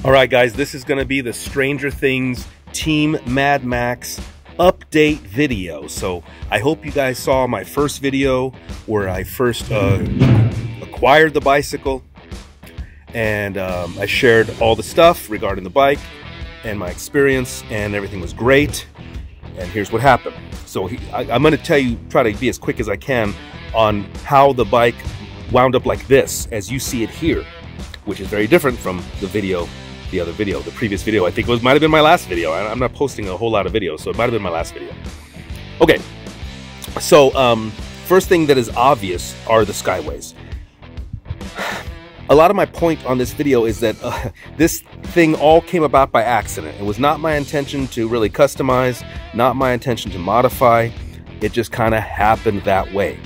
All right, guys, this is going to be the Stranger Things Team Mad Max update video. So I hope you guys saw my first video where I first acquired the bicycle, and I shared all the stuff regarding the bike and my experience, and everything was great. And here's what happened. So I'm going to try to be as quick as I can on how the bike wound up like this, as you see it here, which is very different from the previous video. I think it might have been my last video. I'm not posting a whole lot of videos, so it might have been my last video. Okay, so first thing that is obvious are the skyways. A lot of my point on this video is that this thing all came about by accident. It was not my intention to really customize, not my intention to modify. It just kind of happened that way.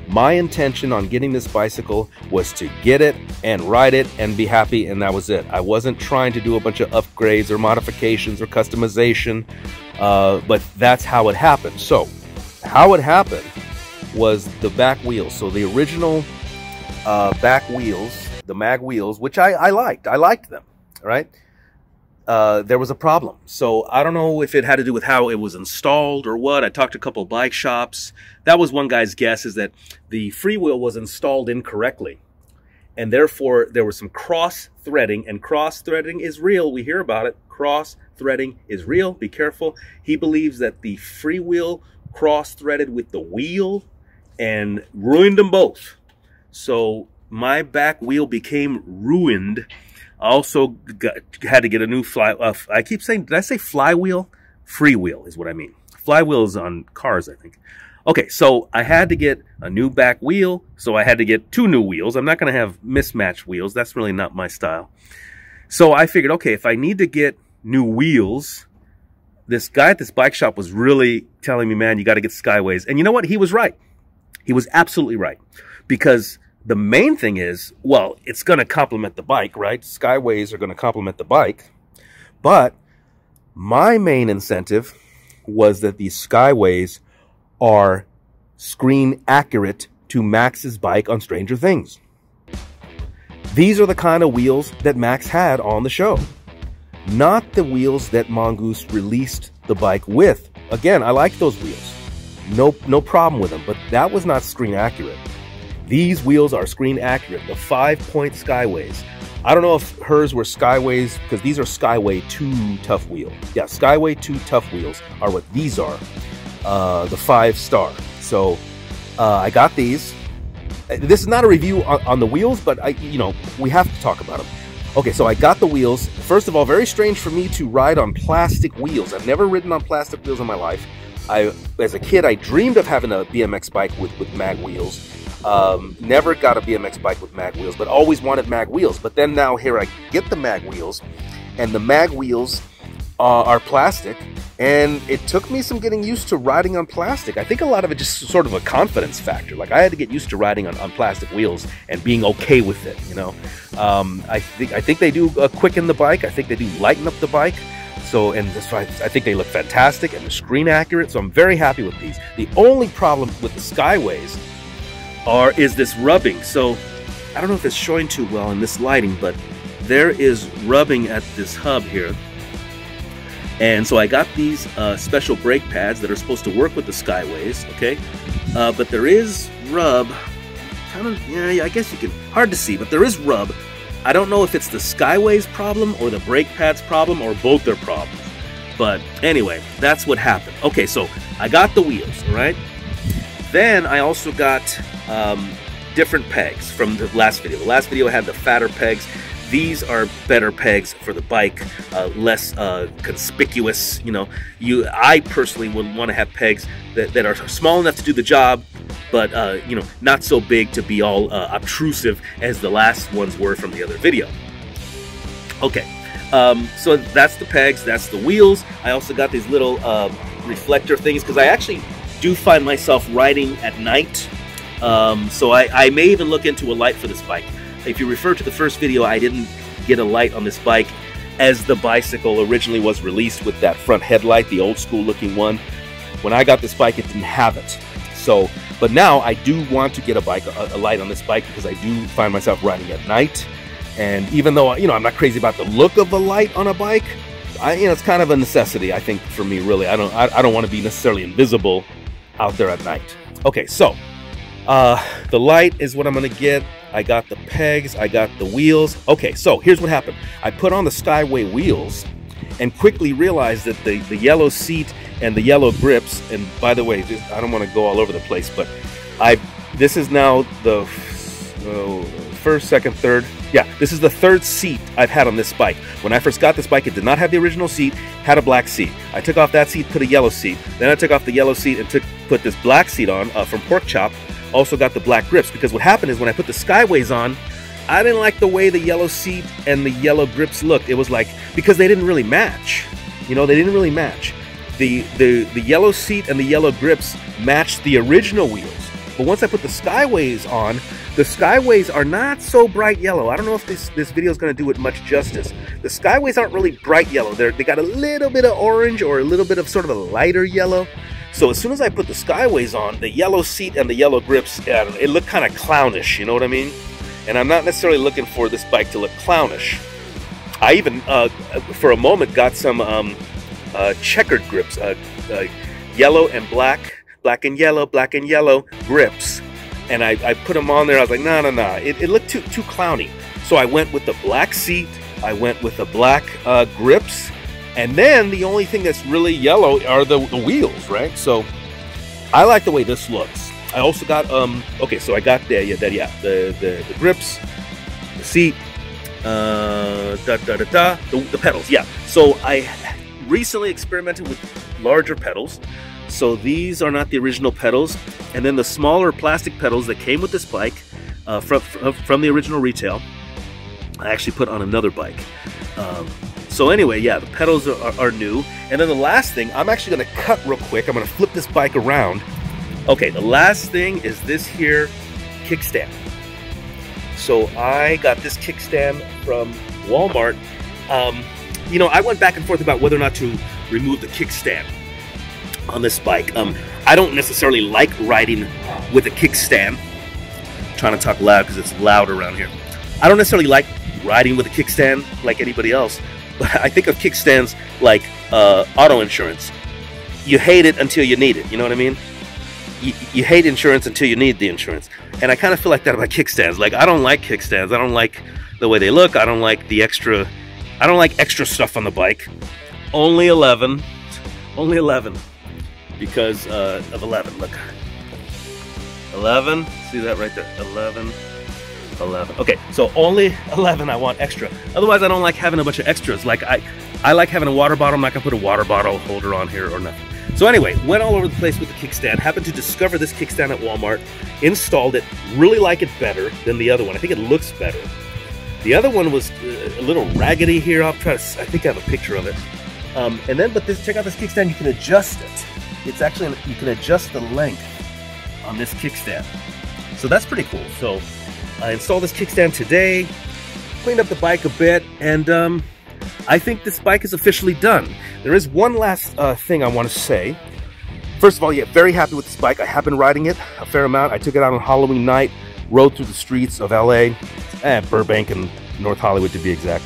My intention on getting this bicycle was to get it and ride it and be happy, and that was it. I wasn't trying to do a bunch of upgrades or modifications or customization, but that's how it happened. So how it happened was the back wheels. So the original back wheels, the mag wheels, which I liked them, right? There was a problem. So I don't know if it had to do with how it was installed or what. I talked to a couple of bike shops. That was one guy's guess, is that the freewheel was installed incorrectly, and therefore there was some cross-threading, and cross-threading is real. We hear about it. Cross-threading is real. Be careful. He believes that the freewheel cross-threaded with the wheel and ruined them both. So my back wheel became ruined. I also had to get a new I keep saying, did I say flywheel? Freewheel is what I mean. Flywheel is on cars, I think. Okay, so I had to get a new back wheel, so I had to get 2 new wheels. I'm not going to have mismatched wheels. That's really not my style. So I figured, okay, if I need to get new wheels, this guy at this bike shop was really telling me, man, you got to get Skyways. And you know what? He was right. He was absolutely right. Because the main thing is, well, it's going to complement the bike, right? Skyways are going to complement the bike. But my main incentive was that these Skyways are screen accurate to Max's bike on Stranger Things. These are the kind of wheels that Max had on the show, not the wheels that Mongoose released the bike with. Again, I like those wheels. No problem with them, but that was not screen accurate. These wheels are screen accurate, the 5-point Skyways. I don't know if hers were Skyways, because these are Skyway 2 tough wheel. Yeah, Skyway 2 tough wheels are what these are, the 5-star. So I got these. This is not a review on the wheels, but we have to talk about them. Okay, so I got the wheels. First of all, very strange for me to ride on plastic wheels. I've never ridden on plastic wheels in my life. As a kid, I dreamed of having a BMX bike with mag wheels. Never got a BMX bike with mag wheels, but always wanted mag wheels. But then now here I get the mag wheels, and the mag wheels are plastic, and it took me some getting used to riding on plastic. I think a lot of it just sort of a confidence factor. Like, I had to get used to riding on plastic wheels and being okay with it, you know. I think they do quicken the bike. I think they do lighten up the bike. So, and that's why I think they look fantastic, and they're screen accurate. So I'm very happy with these. The only problem with the Skyways is this rubbing. So I don't know if it's showing too well in this lighting, but there is rubbing at this hub here. And so I got these special brake pads that are supposed to work with the Skyways, okay? But there is rub, kind of, yeah, I guess you can, hard to see, but there is rub. I don't know if it's the Skyways problem or the brake pads problem or both their problems. But anyway, that's what happened. Okay, so I got the wheels, all right? Then I also got different pegs from the last video. The last video had the fatter pegs. These are better pegs for the bike, less conspicuous. You know, I personally would want to have pegs that are small enough to do the job, but you know, not so big to be all obtrusive as the last ones were from the other video. Okay, so that's the pegs, that's the wheels. I also got these little reflector things, because I actually do find myself riding at night. So I may even look into a light for this bike. If you refer to the first video, I didn't get a light on this bike as the bicycle originally was released with that front headlight, the old school looking one. When I got this bike, it didn't have it. So, but now I do want to get a light on this bike, because I do find myself riding at night. And even though, you know, I'm not crazy about the look of the light on a bike, you know, it's kind of a necessity, I think, for me, really. I don't want to be necessarily invisible out there at night. Okay, so the light is what I'm going to get. I got the pegs, I got the wheels. Okay, so here's what happened. I put on the Skyway wheels and quickly realized that the yellow seat and the yellow grips, and by the way, I don't want to go all over the place, but this is now the first, second, third. Yeah, this is the third seat I've had on this bike. When I first got this bike, it did not have the original seat, had a black seat. I took off that seat, put a yellow seat. Then I took off the yellow seat and put this black seat on from Pork Chop. Also got the black grips, because what happened is when I put the Skyways on, I didn't like the way the yellow seat and the yellow grips looked. It was like, because they didn't really match. You know, they didn't really match. The yellow seat and the yellow grips matched the original wheels. But once I put the Skyways on, the Skyways are not so bright yellow. I don't know if this video is going to do it much justice. The Skyways aren't really bright yellow. They got a little bit of orange or a little bit of sort of a lighter yellow. So as soon as I put the Skyways on, the yellow seat and the yellow grips, it looked kind of clownish, you know what I mean? And I'm not necessarily looking for this bike to look clownish. I even, for a moment, got some checkered grips, yellow and black, black and yellow grips. And I put them on there. I was like, no. It looked too clowny. So I went with the black seat. I went with the black grips. And then the only thing that's really yellow are the wheels, right? So I like the way this looks. I also got, okay, so I got the grips, the seat, the pedals, yeah. So I recently experimented with larger pedals. So these are not the original pedals. And then the smaller plastic pedals that came with this bike from the original retail, I actually put on another bike. So anyway, yeah, the pedals are new. And then the last thing, I'm actually going to cut real quick. I'm going to flip this bike around. Okay, the last thing is this here kickstand. So I got this kickstand from Walmart. You know, I went back and forth about whether or not to remove the kickstand on this bike. I don't necessarily like riding with a kickstand. I'm trying to talk loud because it's loud around here. I don't necessarily like riding with a kickstand like anybody else. But I think of kickstands like auto insurance. You hate it until you need it. You know what I mean? You hate insurance until you need the insurance. And I kind of feel like that about kickstands. Like, I don't like kickstands. I don't like the way they look. I don't like the extra. I don't like extra stuff on the bike. Only 11. Only 11. Because of 11. Look. 11. See that right there? 11. 11. Okay, so only 11 I want extra. Otherwise, I don't like having a bunch of extras. Like, I like having a water bottle. I'm not going to put a water bottle holder on here or nothing. So anyway, went all over the place with the kickstand. Happened to discover this kickstand at Walmart. Installed it. Really like it better than the other one. I think it looks better. The other one was a little raggedy here. I'll try to, I think I have a picture of it. And then, but check out this kickstand. You can adjust it. It's actually, you can adjust the length on this kickstand. So that's pretty cool. So I installed this kickstand today, cleaned up the bike a bit, and I think this bike is officially done. There is one last thing I want to say. First of all, yeah, very happy with this bike. I have been riding it a fair amount. I took it out on Halloween night, rode through the streets of LA, Burbank and North Hollywood to be exact.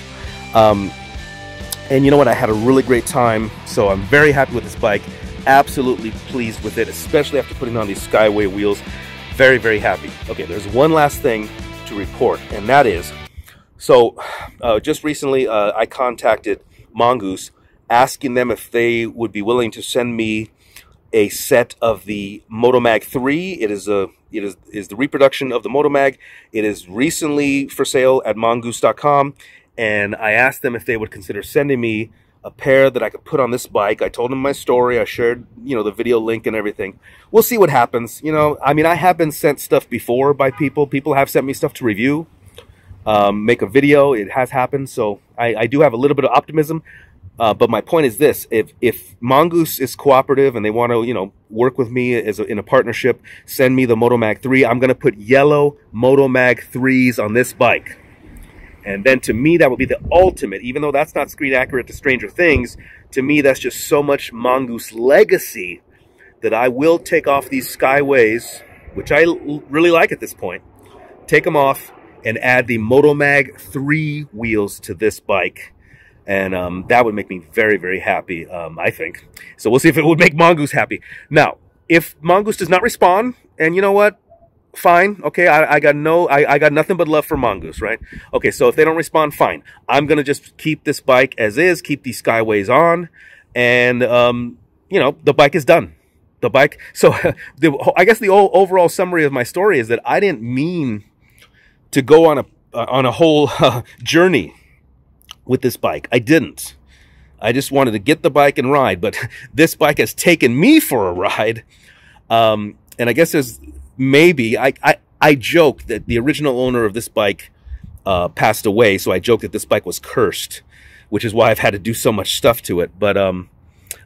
And you know what? I had a really great time, so I'm very happy with this bike. Absolutely pleased with it, especially after putting on these Skyway wheels. Very, very happy. Okay, there's one last thing to report, and that is, so just recently I contacted Mongoose asking them if they would be willing to send me a set of the Moto Mag 3. It is the reproduction of the Moto Mag. It is recently for sale at mongoose.com, and I asked them if they would consider sending me a pair that I could put on this bike. I told them my story. I shared, you know, the video link and everything. We'll see what happens. You know, I mean, I have been sent stuff before by people. People have sent me stuff to review, make a video. It has happened. So I do have a little bit of optimism. But my point is this: if Mongoose is cooperative and they want to, you know, work with me in a partnership, send me the Moto Mag 3. I'm going to put yellow Moto Mag 3s on this bike. And then to me, that would be the ultimate, even though that's not screen accurate to Stranger Things, to me, that's just so much Mongoose legacy that I will take off these Skyways, which I really like at this point, take them off and add the Moto Mag 3 wheels to this bike. And that would make me very, very happy, I think. So we'll see if it would make Mongoose happy. Now, if Mongoose does not respond, and you know what? Fine. Okay, I got nothing but love for Mongoose, right? Okay, so if they don't respond, fine. I'm going to just keep this bike as is, keep these Skyways on, and, you know, the bike is done. The bike. So I guess the overall summary of my story is that I didn't mean to go on a whole journey with this bike. I didn't. I just wanted to get the bike and ride, but this bike has taken me for a ride. And I guess there's maybe, I joke that the original owner of this bike passed away, so I joke that this bike was cursed, which is why I've had to do so much stuff to it. But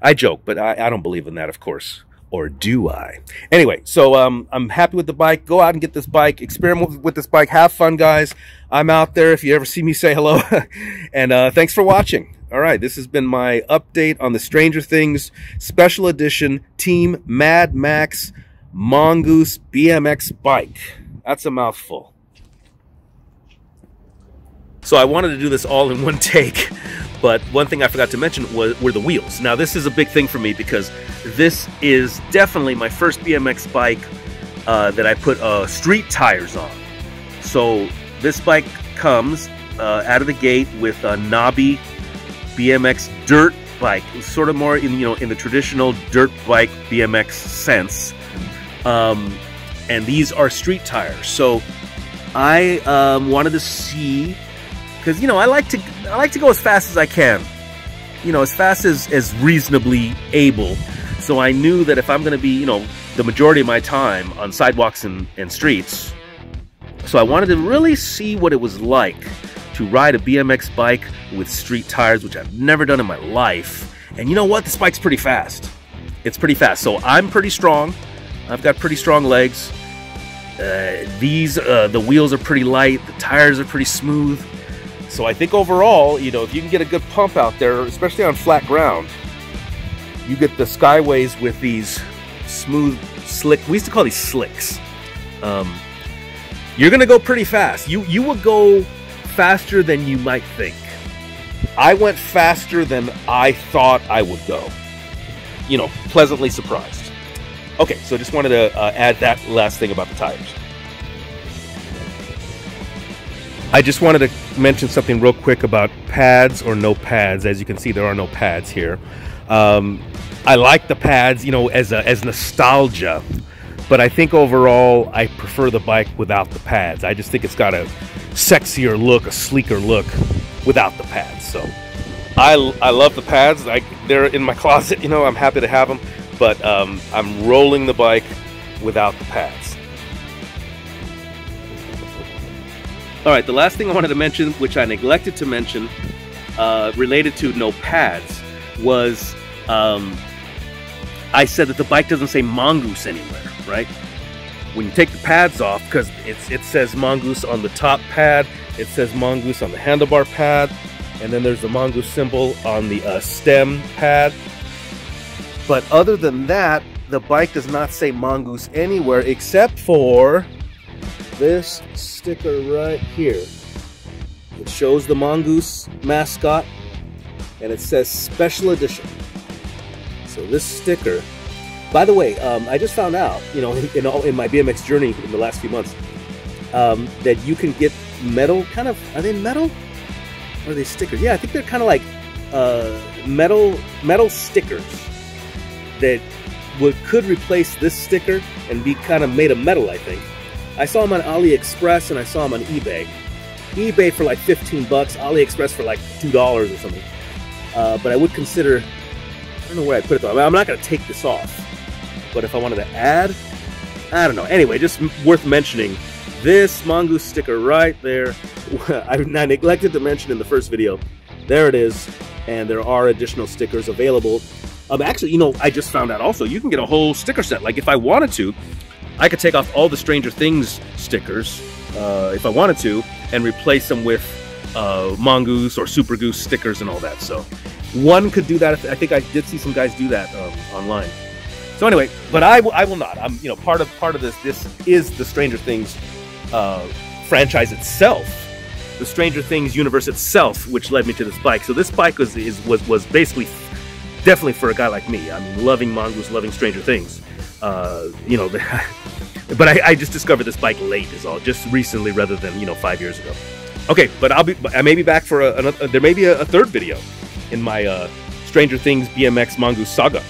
I joke, but I don't believe in that, of course. Or do I? Anyway, so I'm happy with the bike. Go out and get this bike. Experiment with this bike. Have fun, guys. I'm out there. If you ever see me, say hello. And thanks for watching. All right, this has been my update on the Stranger Things Special Edition Team Mad Max Mongoose BMX bike. That's a mouthful. So I wanted to do this all in one take, but one thing I forgot to mention were the wheels. Now this is a big thing for me because this is definitely my first BMX bike that I put street tires on. So this bike comes out of the gate with a knobby BMX dirt bike. It's sort of more in the traditional dirt bike BMX sense. And these are street tires. So I wanted to see, because I like to go as fast as I can, as fast as reasonably able. So I knew that if I'm going to be the majority of my time on sidewalks and streets, so I wanted to really see what it was like to ride a BMX bike with street tires, which I've never done in my life. And you know what? This bike's pretty fast. It's pretty fast. So I'm pretty strong. I've got pretty strong legs. The wheels are pretty light. The tires are pretty smooth. So I think overall, if you can get a good pump out there, especially on flat ground, you get the Skyways with these smooth, slick, we used to call these slicks. You're going to go pretty fast. You will go faster than you might think. I went faster than I thought I would go. Pleasantly surprised. Okay, so just wanted to add that last thing about the tires. I just wanted to mention something real quick about pads or no pads. As you can see, there are no pads here. I like the pads, as nostalgia, but I think overall I prefer the bike without the pads. I just think it's got a sexier look, a sleeker look without the pads. So I love the pads. They're in my closet, I'm happy to have them, but I'm rolling the bike without the pads. All right, the last thing I wanted to mention, which I neglected to mention, related to no pads, was I said that the bike doesn't say Mongoose anywhere, right? When you take the pads off, because it says Mongoose on the top pad, it says Mongoose on the handlebar pad, and then there's the Mongoose symbol on the stem pad. But other than that, the bike does not say Mongoose anywhere except for this sticker right here. It shows the Mongoose mascot and it says Special Edition. So this sticker, by the way, I just found out, in my BMX journey in the last few months, that you can get metal, are they metal? Or are they stickers? Yeah, I think they're kind of like metal stickers that could replace this sticker and be kind of made of metal, I think. I saw them on AliExpress and I saw them on eBay. eBay for like 15 bucks, AliExpress for like $2 or something. But I would consider, I don't know where I put it though. I'm not going to take this off. But if I wanted to add, I don't know. Anyway, just worth mentioning this Mongoose sticker right there. I neglected to mention in the first video. There it is. And there are additional stickers available. Actually, I just found out also, you can get a whole sticker set. Like if I wanted to, I could take off all the Stranger Things stickers, if I wanted to, and replace them with Mongoose or Super Goose stickers and all that. So one could do that. I think I did see some guys do that online. So anyway, but I will not. I'm part of this. This is the Stranger Things franchise itself, the Stranger Things universe itself, which led me to this bike. So this bike was basically definitely for a guy like me. I mean, loving Mongoose, loving Stranger Things. You know, but I just discovered this bike late is all, just recently rather than, you know, 5 years ago. Okay, but I may be back for there may be a third video in my Stranger Things BMX Mongoose saga.